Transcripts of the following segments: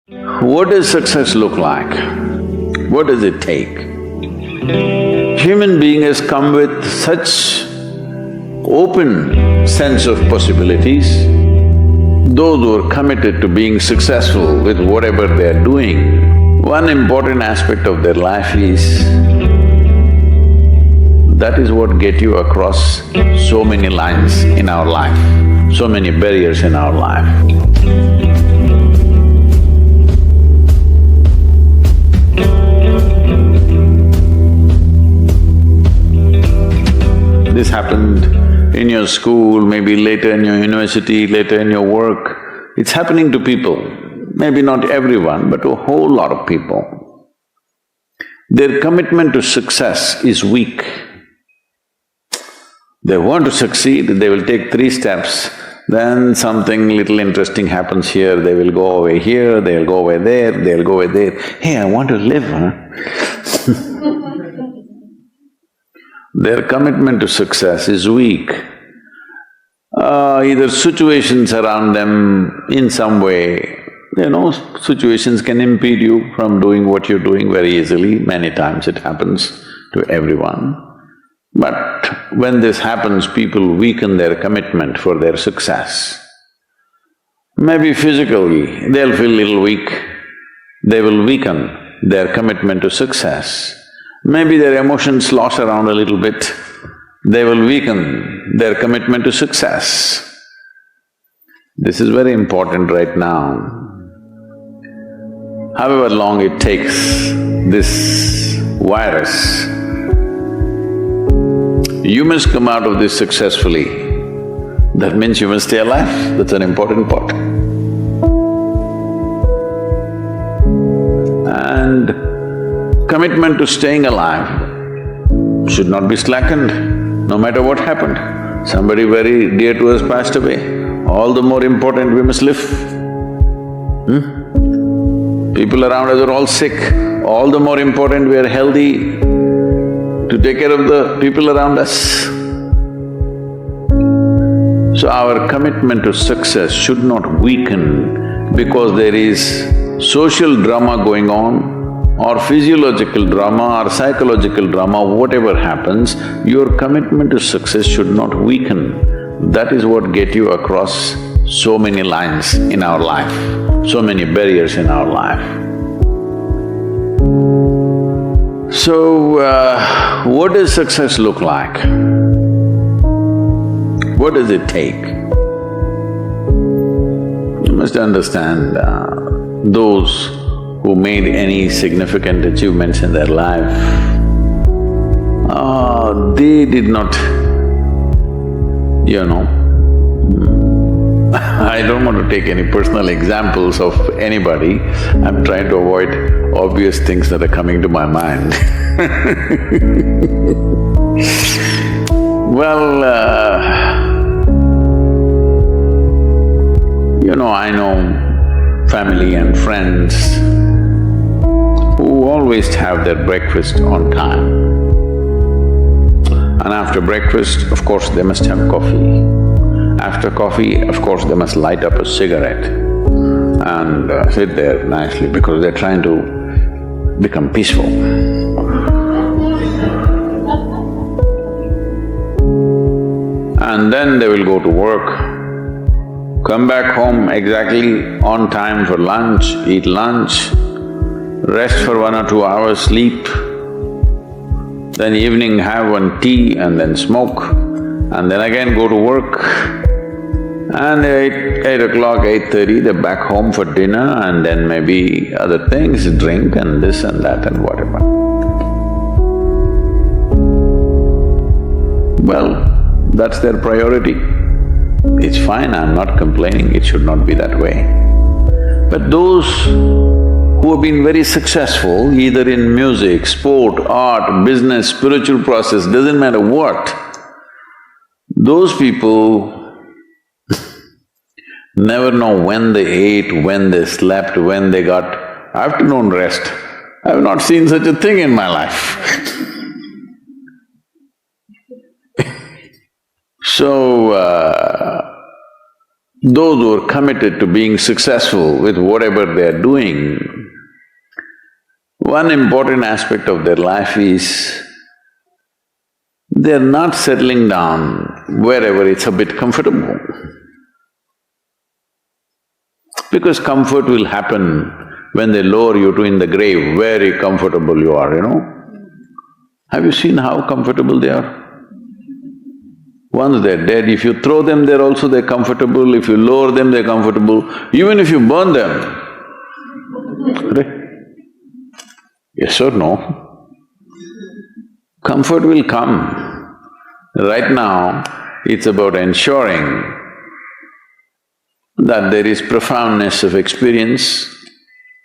What does success look like? What does it take? Human being has come with such open sense of possibilities. Those who are committed to being successful with whatever they are doing, one important aspect of their life is that is what get you across so many lines in our life, so many barriers in our life. This happened in your school, maybe later in your university, later in your work. It's happening to people, maybe not everyone, but to a whole lot of people. Their commitment to success is weak. They want to succeed, they will take 3 steps, then something little interesting happens here, they will go away here, they'll go away there, they'll go away there. Hey, I want to live, huh? Their commitment to success is weak. Either situations around them in some way, situations can impede you from doing what you're doing very easily. Many times it happens to everyone. But when this happens, people weaken their commitment for their success. Maybe physically, they'll feel a little weak, they will weaken their commitment to success. Maybe their emotions slosh around a little bit, they will weaken their commitment to success. This is very important right now. However long it takes, this virus, you must come out of this successfully. That means you must stay alive, that's an important part. And commitment to staying alive should not be slackened, no matter what happened. Somebody very dear to us passed away, all the more important we must live. People around us are all sick, all the more important we are healthy to take care of the people around us. So our commitment to success should not weaken because there is social drama going on, or physiological drama or psychological drama, whatever happens, your commitment to success should not weaken. That is what get you across so many lines in our life, so many barriers in our life. So, what does success look like? What does it take? You must understand, those who made any significant achievements in their life, they did not, I don't want to take any personal examples of anybody, I'm trying to avoid obvious things that are coming to my mind. Well, I know family and friends who always have their breakfast on time. And after breakfast, of course, they must have coffee. After coffee, of course, they must light up a cigarette and sit there nicely because they're trying to become peaceful. And then they will go to work, come back home exactly on time for lunch, eat lunch, rest for 1 or 2 hours, sleep, then evening have one tea and then smoke, and then again go to work. And 8 o'clock, 8:30, they're back home for dinner and then maybe other things, drink and this and that and whatever. Well, that's their priority. It's fine, I'm not complaining, it should not be that way. But those who have been very successful, either in music, sport, art, business, spiritual process, doesn't matter what, those people never know when they ate, when they slept, when they got afternoon rest. I have not seen such a thing in my life. So, those who are committed to being successful with whatever they are doing, one important aspect of their life is they're not settling down wherever it's a bit comfortable. Because comfort will happen when they lower you to in the grave, very comfortable you are, you know. Have you seen how comfortable they are? Once they're dead, if you throw them there also they're comfortable, if you lower them they're comfortable, even if you burn them. Yes or no? Comfort will come. Right now, it's about ensuring that there is profoundness of experience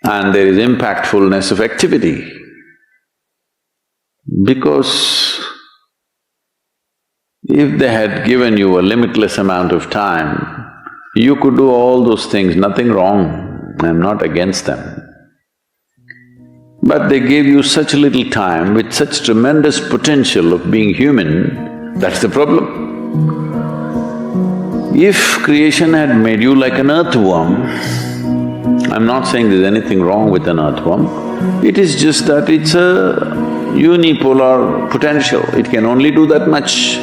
and there is impactfulness of activity. Because if they had given you a limitless amount of time, you could do all those things, nothing wrong, I'm not against them. But they gave you such little time with such tremendous potential of being human, that's the problem. If creation had made you like an earthworm, I'm not saying there's anything wrong with an earthworm, it is just that it's a unipolar potential, it can only do that much.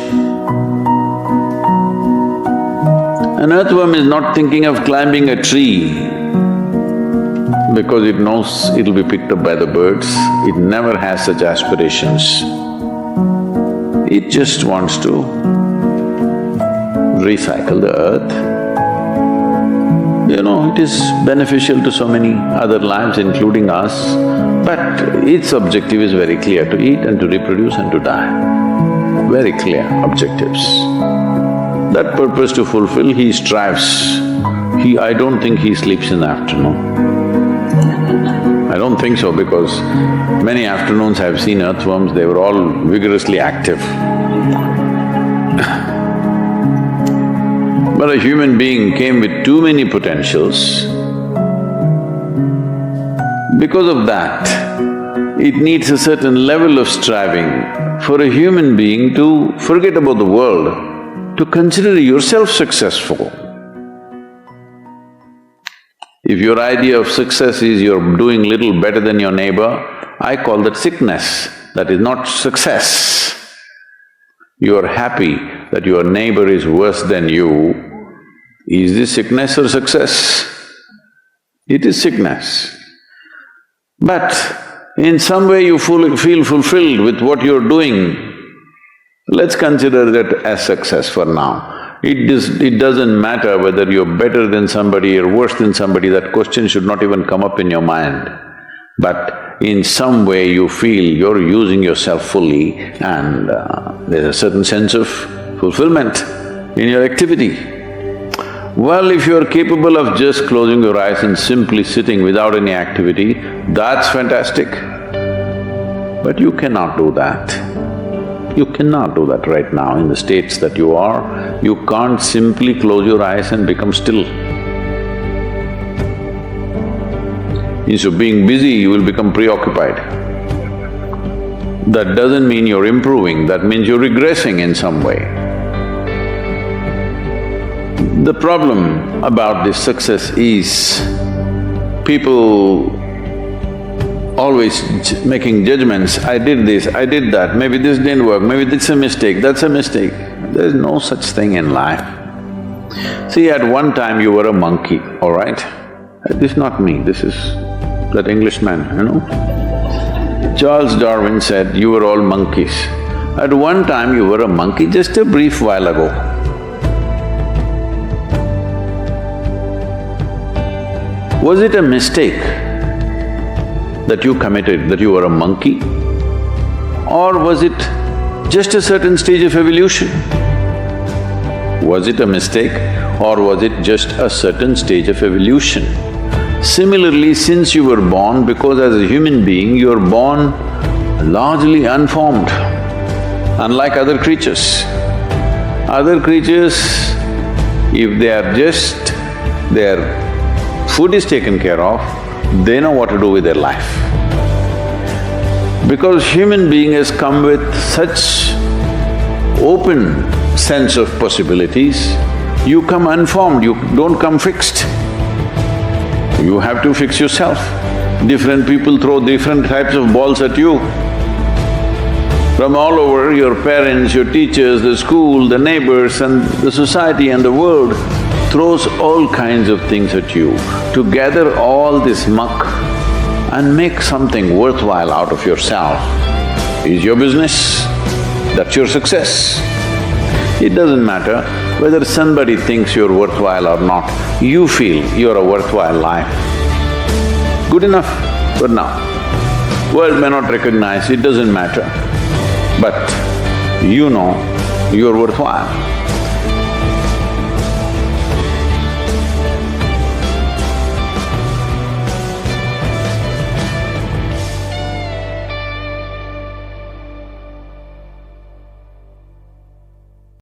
An earthworm is not thinking of climbing a tree because it knows it'll be picked up by the birds, it never has such aspirations. It just wants to recycle the earth. You know, it is beneficial to so many other lives including us, but its objective is very clear, to eat and to reproduce and to die. Very clear objectives. That purpose to fulfill, he strives. I don't think he sleeps in the afternoon. I don't think so because many afternoons I've seen earthworms, they were all vigorously active. But a human being came with too many potentials. Because of that, it needs a certain level of striving for a human being to forget about the world, to consider yourself successful. If your idea of success is you're doing little better than your neighbor, I call that sickness, that is not success. You are happy that your neighbor is worse than you. Is this sickness or success? It is sickness. But in some way you feel fulfilled with what you're doing, let's consider that as success for now. It doesn't matter whether you're better than somebody or worse than somebody, that question should not even come up in your mind. But in some way you feel you're using yourself fully and there's a certain sense of fulfillment in your activity. Well, if you're capable of just closing your eyes and simply sitting without any activity, that's fantastic. But you cannot do that. You cannot do that right now in the states that you are. You can't simply close your eyes and become still. Instead of being busy, you will become preoccupied. That doesn't mean you're improving, that means you're regressing in some way. The problem about this success is people always making judgments, I did this, I did that, maybe this didn't work, maybe this is a mistake, that's a mistake. There's no such thing in life. See, at one time you were a monkey, all right? This is not me, this is that Englishman, you know. Charles Darwin said, you were all monkeys. At one time you were a monkey, just a brief while ago. Was it a mistake that you committed, that you were a monkey? Or was it just a certain stage of evolution? Was it a mistake or was it just a certain stage of evolution? Similarly, since you were born, because as a human being you're born largely unformed, unlike other creatures. Other creatures, if they are just… their food is taken care of, they know what to do with their life. Because human being has come with such open sense of possibilities, You come unformed, you don't come fixed. You have to fix yourself. Different people throw different types of balls at you. From all over, your parents, your teachers, the school, the neighbors and the society and the world throws all kinds of things at you. To gather all this muck and make something worthwhile out of yourself is your business. That's your success. It doesn't matter whether somebody thinks you're worthwhile or not, you feel you're a worthwhile life. Good enough for now. World may not recognize, it doesn't matter, but you know you're worthwhile.